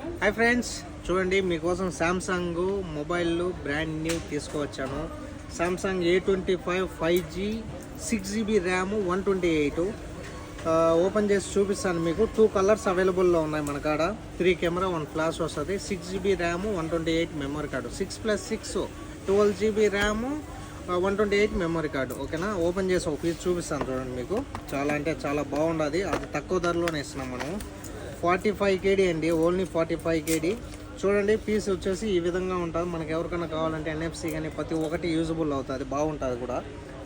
Hi friends, చూడండి మీకోసం Samsung mobile brand new తీసుకువచ్చాను. Samsung A25 5G 6GB RAM 128. Open చేసి చూపిస్తాను మీకు. 2 కలర్స్ అవైలబుల్లో ఉన్నాయి మన కాడ. 3 కెమెరా 1 ఫ్లాష్ వస్తుంది. 6GB RAM 128 memory card. 6+6 12GB RAM 128 memory card. ఓకేనా, ఓపెన్ చేసి ఒక పీస్ చూపిస్తాను చూడండి మీకు. చాలా అంటే చాలా బాగుంటుంది. అది తక్కువ ధరలోనే ఇస్తున్నాం మనం. 45 KD అండి, ఓన్లీ 45 KD. చూడండి పీస్ వచ్చేసి ఈ విధంగా ఉంటుంది. మనకి ఎవరికైనా కావాలంటే NFC కానీ ప్రతి ఒక్కటి యూజబుల్ అవుతుంది, బాగుంటుంది కూడా.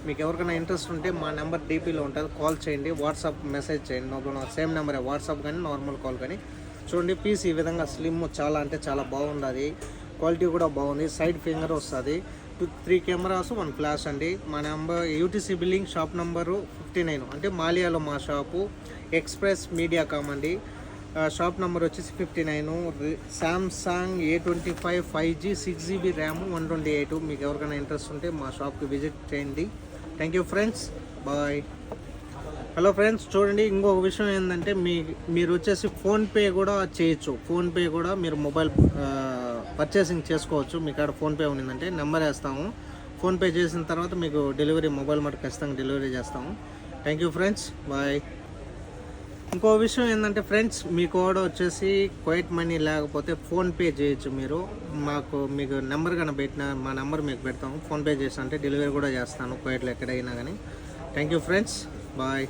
మీకు ఎవరికైనా ఇంట్రెస్ట్ ఉంటే మా నెంబర్ DPలో ఉంటుంది, కాల్ చేయండి, వాట్సాప్ మెసేజ్ చేయండి. నాకు సేమ్ నెంబరే, వాట్సాప్ కానీ నార్మల్ కాల్ కానీ. చూడండి పీస్ ఈ విధంగా స్లిమ్, చాలా అంటే చాలా బాగుంటుంది. క్వాలిటీ కూడా బాగుంది. సైడ్ ఫింగర్ వస్తుంది. 3 కెమెరాస్ 1 ఫ్లాష్ అండి. మా number UTC building, shop number 59, అంటే మాలియాలో మా షాపు. ఎక్స్ప్రెస్ మీడియాకామ్ అండి. షాప్ నెంబర్ వచ్చేసి 59. Samsung A25 5G 6GB RAM 128. మీకు ఎవరికైనా ఇంట్రెస్ట్ ఉంటే మా షాప్కి విజిట్ చేయండి. Thank you friends, bye. Hello friends, చూడండి ఇంకొక విషయం ఏంటంటే మీరు వచ్చేసి ఫోన్పే కూడా చేయొచ్చు. ఫోన్పే కూడా మీరు మొబైల్ పర్చేసింగ్ చేసుకోవచ్చు. మీ కాడ ఫోన్పే ఉన్నదంటే నెంబర్ వేస్తాము. ఫోన్పే చేసిన తర్వాత మీకు డెలివరీ, మొబైల్ మాట ఖచ్చితంగా డెలివరీ చేస్తాము. Thank you friends, bye. ఇంకో విషయం ఏంటంటే ఫ్రెండ్స్, మీ కోడ్ వచ్చేసి క్వైట్ మనీ లేకపోతే ఫోన్పే చేయొచ్చు. మీకు నెంబర్ కానీ పెట్టిన మా నెంబర్ మీకు పెడతాము. ఫోన్పే చేసి అంటే డెలివరీ కూడా చేస్తాను క్వైట్లో ఎక్కడైనా కానీ. Thank you friends, bye.